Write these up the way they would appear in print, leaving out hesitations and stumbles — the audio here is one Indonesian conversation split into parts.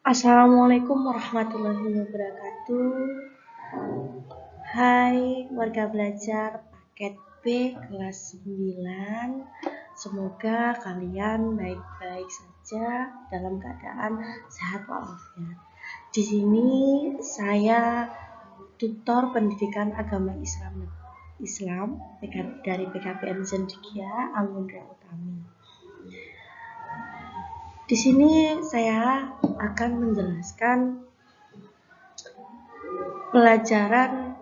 Assalamualaikum warahmatullahi wabarakatuh. Hai warga belajar paket B kelas 9. Semoga kalian baik-baik saja dalam keadaan sehat walafiat. Di sini saya tutor pendidikan agama Islam dari PKBM Zendikia Angundra Utami. Di sini saya akan menjelaskan pelajaran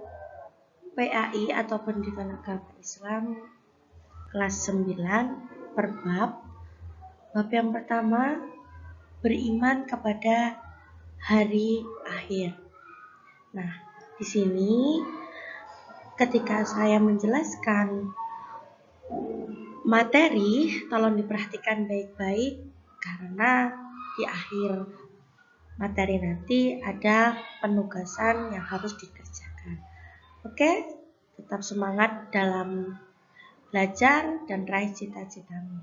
PAI atau Pendidikan Agama Islam kelas 9 per bab. Bab yang pertama, beriman kepada hari akhir. Nah, di sini ketika saya menjelaskan materi, tolong diperhatikan baik-baik karena di akhir materi nanti ada penugasan yang harus dikerjakan. Oke, tetap semangat dalam belajar dan raih cita-citamu.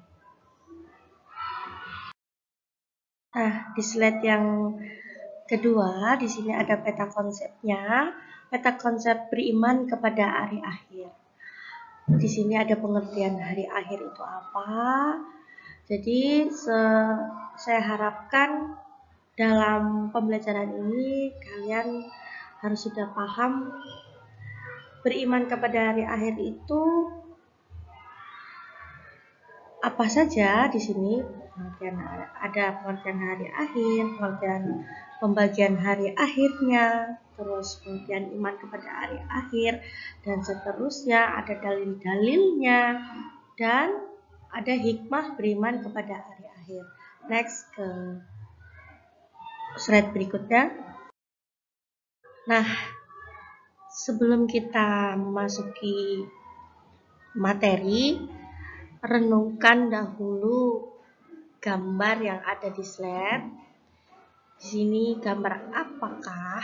Nah, di slide yang kedua, di sini ada peta konsepnya. Peta konsep beriman kepada hari akhir. Di sini ada pengertian hari akhir itu apa. Jadi, saya harapkan dalam pembelajaran ini kalian harus sudah paham beriman kepada hari akhir itu apa saja. Di sini ada pengertian hari akhir, pengertian pembagian hari akhirnya, terus pengertian iman kepada hari akhir, dan seterusnya ada dalil-dalilnya, dan ada hikmah beriman kepada hari akhir. Next ke slide berikutnya. Nah, sebelum kita memasuki materi, renungkan dahulu gambar yang ada di slide. Di sini gambar apakah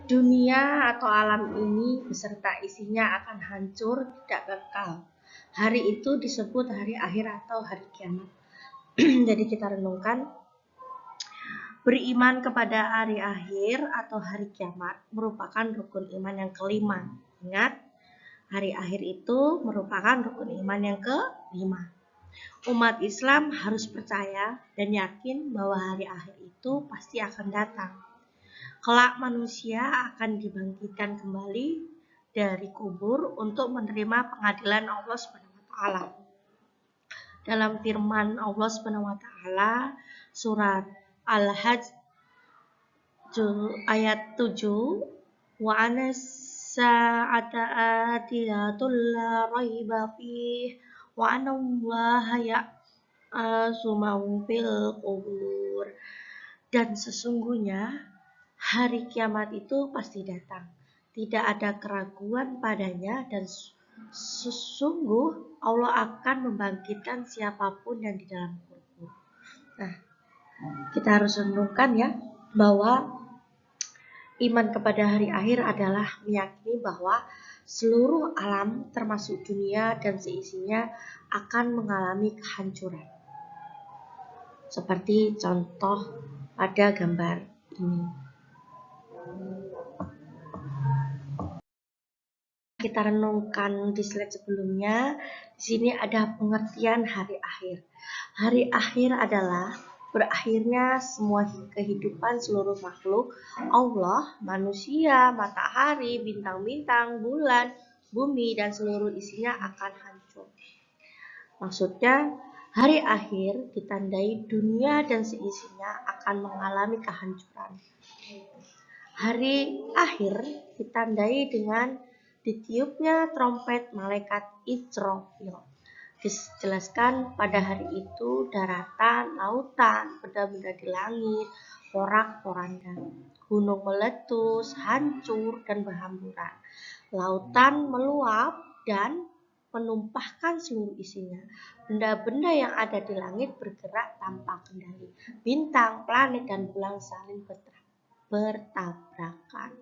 dunia atau alam ini beserta isinya akan hancur, tidak kekal. Hari itu disebut hari akhir atau hari kiamat. Jadi kita renungkan, beriman kepada hari akhir atau hari kiamat merupakan rukun iman yang kelima. Ingat, hari akhir itu merupakan rukun iman yang kelima. Umat Islam harus percaya dan yakin bahwa hari akhir itu pasti akan datang. Kelak manusia akan dibangkitkan kembali dari kubur untuk menerima pengadilan Allah SWT. Dalam firman Allah SWT surat Al-Hajj ayat 7, wa anas sa'ata atiyatul la raiba fih wa anallaha ya'asumau fil qubur. Dan sesungguhnya hari kiamat itu pasti datang, tidak ada keraguan padanya, dan sesungguh Allah akan membangkitkan siapapun yang di dalam kubur. Nah, kita harus renungkan ya, bahwa iman kepada hari akhir adalah meyakini bahwa seluruh alam termasuk dunia dan seisinya akan mengalami kehancuran. Seperti contoh pada gambar ini. Kita renungkan di slide sebelumnya, di sini ada pengertian hari akhir. Hari akhir adalah berakhirnya semua kehidupan seluruh makhluk Allah, manusia, matahari, bintang-bintang, bulan, bumi, dan seluruh isinya akan hancur. Maksudnya, hari akhir ditandai dunia dan seisinya akan mengalami kehancuran. Hari akhir ditandai dengan ditiupnya trompet malaikat Israfil. Dijelaskan pada hari itu daratan, lautan, benda-benda di langit, porak-poranda, gunung meletus, hancur dan berhamburan. Lautan meluap dan menumpahkan seluruh isinya. Benda-benda yang ada di langit bergerak tanpa kendali. Bintang, planet, dan bulan saling bertabrakan.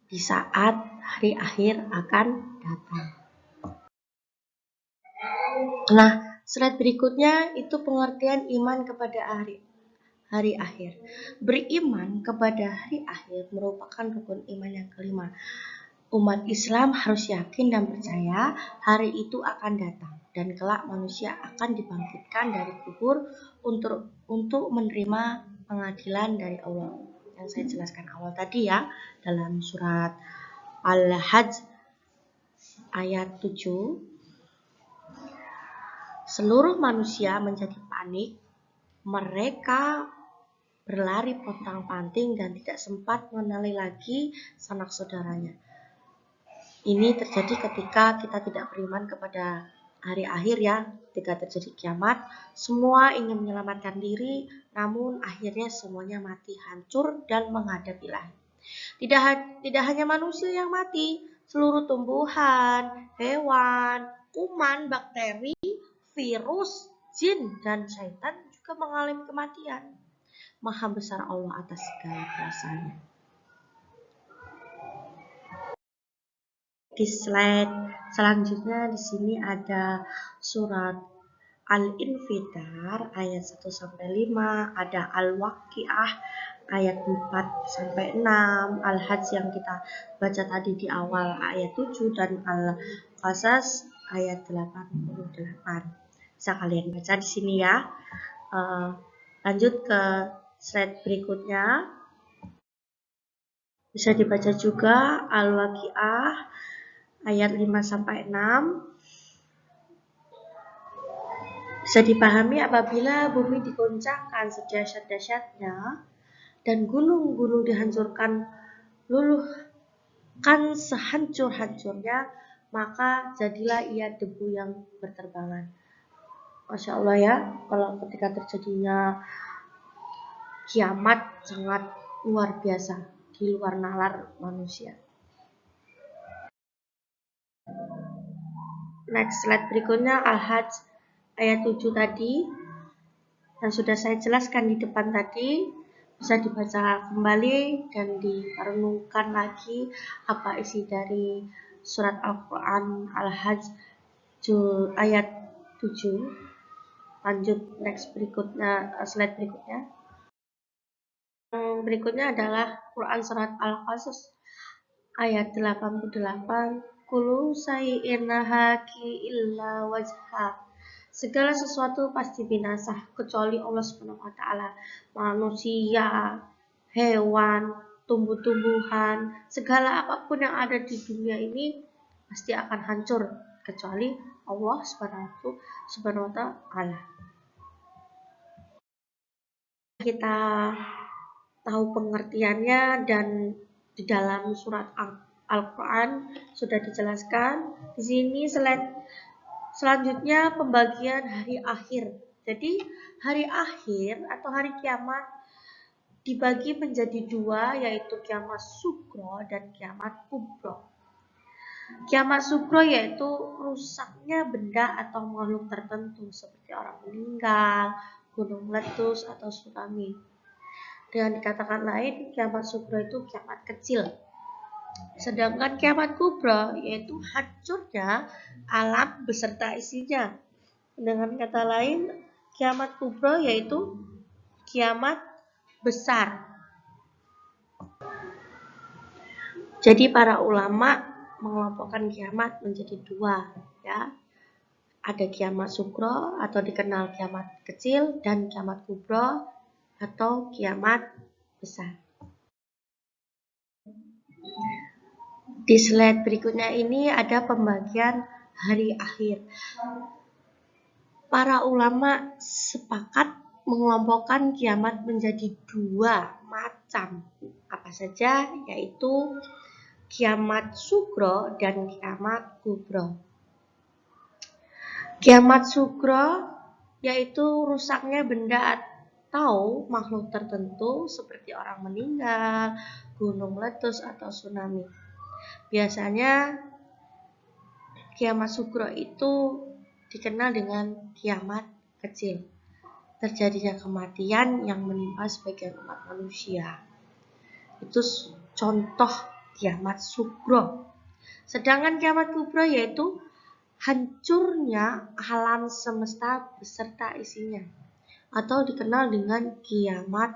Di saat hari akhir akan datang. Nah, Slide berikutnya itu pengertian iman kepada hari akhir. Beriman kepada hari akhir merupakan rukun iman yang kelima. Umat Islam harus yakin dan percaya hari itu akan datang dan kelak manusia akan dibangkitkan dari kubur untuk menerima pengadilan dari Allah. Yang saya jelaskan awal tadi ya, dalam surat Al-Hajj ayat 7. Seluruh manusia menjadi panik. Mereka berlari pontang-panting dan tidak sempat mengenali lagi sanak saudaranya. Ini terjadi ketika kita tidak beriman kepada hari akhir ya. Ketika terjadi kiamat, semua ingin menyelamatkan diri, namun akhirnya semuanya mati hancur dan menghadap Ilahi. Tidak hanya manusia yang mati, seluruh tumbuhan, hewan, kuman, bakteri, virus, jin, dan syaitan juga mengalami kematian. Maha besar Allah atas segala kuasanya. Di slide selanjutnya di sini ada surat Al-Infitar ayat 1-5, ada Al-Waqiah ayat 4-6, Al-Hajj yang kita baca tadi di awal ayat 7 dan Al-Qasas ayat 88. Bisa kalian baca di sini ya. Lanjut ke slide berikutnya. Bisa dibaca juga Al-Waqiah ayat 5-6. Bisa dipahami apabila bumi digoncangkan sedahsyat-dahsyatnya dan gunung-gunung dihancurkan luluhkan sehancur-hancurnya, maka jadilah ia debu yang berterbangan. Masya Allah ya, kalau ketika terjadinya kiamat sangat luar biasa, di luar nalar manusia. Next slide berikutnya Al-Hajj ayat 7 tadi yang sudah saya jelaskan di depan tadi, bisa dibaca kembali dan direnungkan lagi apa isi dari surat Al-Quran Al-Hajj ayat 7. Lanjut next berikutnya, slide berikutnya. Berikutnya adalah Quran surat Al-Qasas ayat 88. Kullu shay'in haki illa wajha. Segala sesuatu pasti binasa kecuali Allah Subhanahu wa taala. Manusia, hewan, tumbuh-tumbuhan, segala apapun yang ada di dunia ini pasti akan hancur kecuali Allah Subhanahu wa taala. Kita tahu pengertiannya dan di dalam surat Al-Quran sudah dijelaskan. Di sini selanjutnya pembagian hari akhir. Jadi hari akhir atau hari kiamat dibagi menjadi dua, yaitu kiamat sugro dan kiamat kubro. Kiamat sugro yaitu rusaknya benda atau makhluk tertentu seperti orang meninggal, gunung meletus atau tsunami. Dengan dikatakan lain, kiamat sugro itu kiamat kecil. Sedangkan kiamat kubro yaitu hancurnya alam beserta isinya. Dengan kata lain, kiamat kubro yaitu kiamat besar. Jadi para ulama mengelompokkan kiamat menjadi dua, ya. Ada kiamat sugro atau dikenal kiamat kecil dan kiamat kubro atau kiamat besar. Di slide berikutnya ini ada pembagian hari akhir. Para ulama sepakat mengelompokkan kiamat menjadi dua macam. Apa saja? Yaitu kiamat sugro dan kiamat kubro. Kiamat sugro yaitu rusaknya benda atau makhluk tertentu seperti orang meninggal, gunung meletus atau tsunami. Biasanya kiamat sugro itu dikenal dengan kiamat kecil. Terjadinya kematian yang menimpa sebagian umat manusia. Itu contoh kiamat sugro. Sedangkan kiamat kubro yaitu hancurnya alam semesta beserta isinya, atau dikenal dengan kiamat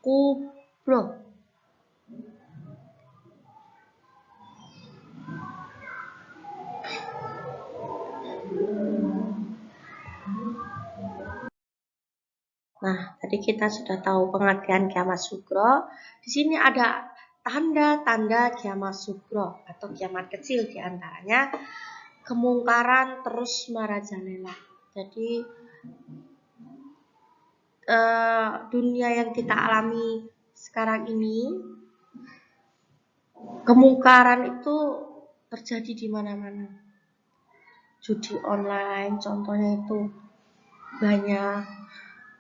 kubro. Nah, tadi kita sudah tahu pengertian kiamat sugro. Di sini ada tanda-tanda kiamat sugro atau kiamat kecil, diantaranya kemungkaran terus merajalela. Jadi dunia yang kita alami sekarang ini, kemungkaran itu terjadi di mana-mana. Judi online contohnya itu banyak,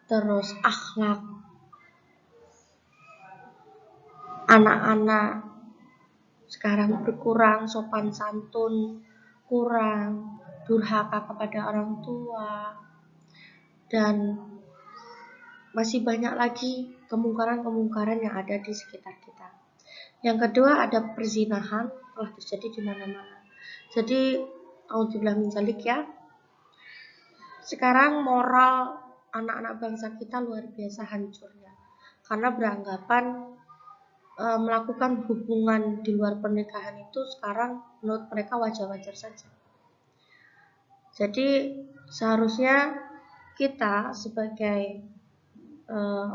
terus akhlak anak-anak sekarang berkurang, sopan santun kurang, durhaka kepada orang tua, dan masih banyak lagi kemungkaran-kemungkaran yang ada di sekitar kita. Yang kedua ada perzinahan telah terjadi di mana-mana. Jadi auzubillah min dzalik ya. Sekarang moral anak-anak bangsa kita luar biasa hancurnya karena beranggapan melakukan hubungan di luar pernikahan itu sekarang menurut mereka wajar-wajar saja. Jadi seharusnya kita sebagai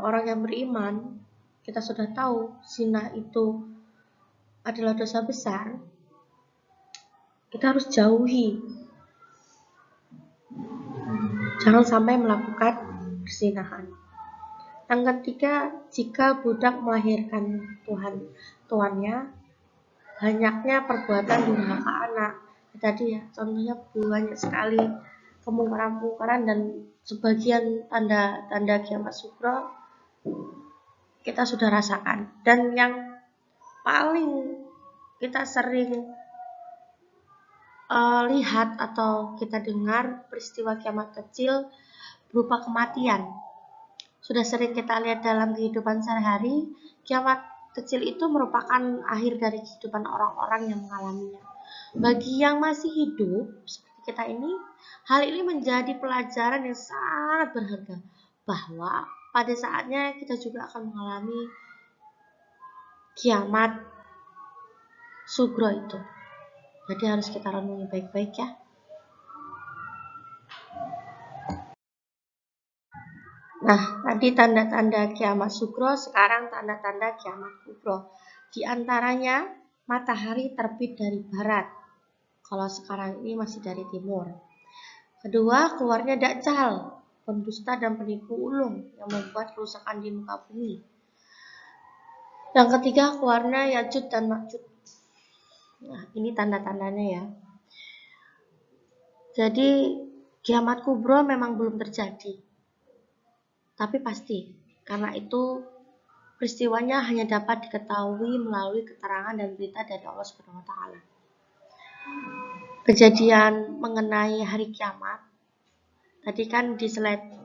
orang yang beriman, kita sudah tahu zina itu adalah dosa besar, kita harus jauhi. Jangan sampai melakukan perzinahan. Yang ketiga, jika budak melahirkan tuannya, banyaknya perbuatan durhaka anak. Tadi ya, contohnya banyak sekali kemungkaran-kemungkaran dan sebagian tanda-tanda kiamat sugro kita sudah rasakan. Dan yang paling kita sering lihat atau kita dengar peristiwa kiamat kecil berupa kematian. Sudah sering kita lihat dalam kehidupan sehari-hari, kiamat kecil itu merupakan akhir dari kehidupan orang-orang yang mengalaminya. Bagi yang masih hidup seperti kita ini, hal ini menjadi pelajaran yang sangat berharga, bahwa pada saatnya kita juga akan mengalami kiamat sugro itu. Jadi harus kita renungi baik-baik ya. Nah, tadi tanda-tanda kiamat sugro, sekarang tanda-tanda kiamat kubro. Di antaranya matahari terbit dari barat. Kalau sekarang ini masih dari timur. Kedua, keluarnya Dajjal, pendusta dan penipu ulung yang membuat kerusakan di muka bumi. Yang ketiga, keluarnya Ya'juj dan Ma'juj. Nah, ini tanda-tandanya ya. Jadi kiamat kubro memang belum terjadi, tapi pasti, karena itu peristiwanya hanya dapat diketahui melalui keterangan dan berita dari Allah Subhanahu wa taala. Kejadian mengenai hari kiamat tadi kan di slide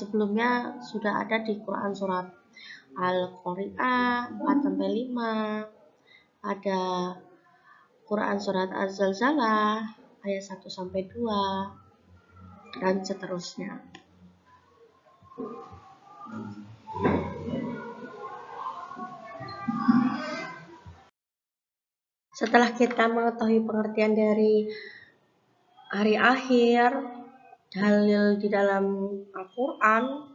sebelumnya sudah ada di Quran surat Al-Qari'ah 4-5, ada Quran surat Az-Zalzalah ayat 1-2 dan seterusnya. Setelah kita mengetahui pengertian dari hari akhir, dalil di dalam Al-Quran,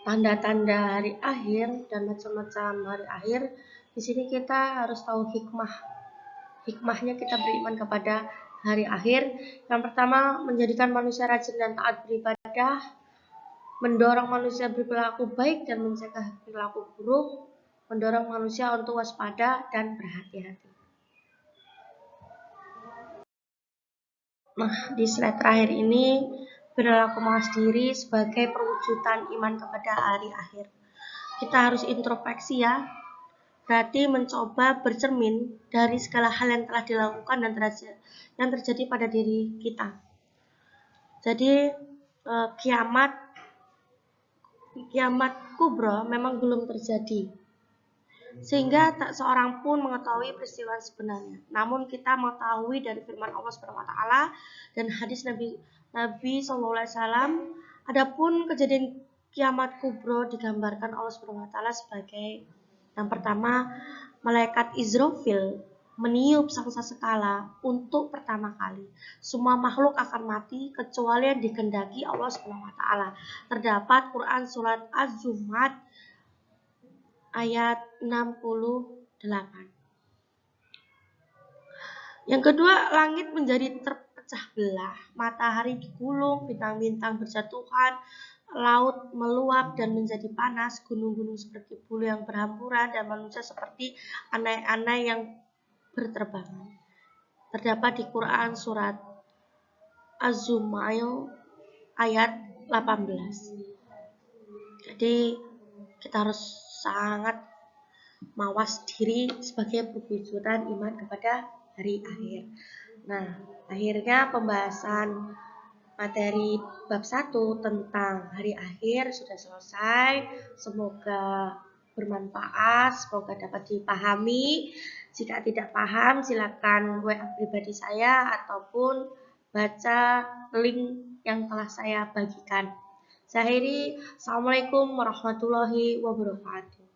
tanda-tanda hari akhir, dan macam-macam hari akhir, di sini kita harus tahu hikmahnya kita beriman kepada hari akhir. Yang pertama, menjadikan manusia rajin dan taat beribadah, mendorong manusia berperilaku baik dan mencegah perilaku buruk, mendorong manusia untuk waspada dan berhati-hati. Nah, di slide terakhir ini perilaku mawas diri sebagai perwujudan iman kepada hari akhir. Kita harus introspeksi ya, berarti mencoba bercermin dari segala hal yang telah dilakukan dan yang terjadi pada diri kita. Jadi kiamat kubro memang belum terjadi, sehingga tak seorang pun mengetahui peristiwa sebenarnya. Namun kita mengetahui dari firman Allah Subhanahu wa taala dan hadis Nabi SAW, adapun kejadian kiamat kubro digambarkan Allah Subhanahu wa taala sebagai yang pertama, malaikat Israfil meniup sangkakala untuk pertama kali. Semua makhluk akan mati kecuali yang dikehendaki Allah Subhanahu wa taala. Terdapat Quran surat Az-Zumar ayat 68. Yang kedua, langit menjadi terpecah belah, matahari digulung, bintang-bintang berjatuhan, laut meluap dan menjadi panas, gunung-gunung seperti bulu yang berhamburan, dan manusia seperti anai-anai yang berterbangan. Terdapat di Quran surat Az-Zumar ayat 18. Jadi kita harus sangat mawas diri sebagai perwujudan iman kepada hari akhir. Nah, akhirnya pembahasan materi bab 1 tentang hari akhir sudah selesai. Semoga bermanfaat, semoga dapat dipahami. Jika tidak paham, silakan WA pribadi saya ataupun baca link yang telah saya bagikan. Saya akhiri, Assalamualaikum warahmatullahi wabarakatuh.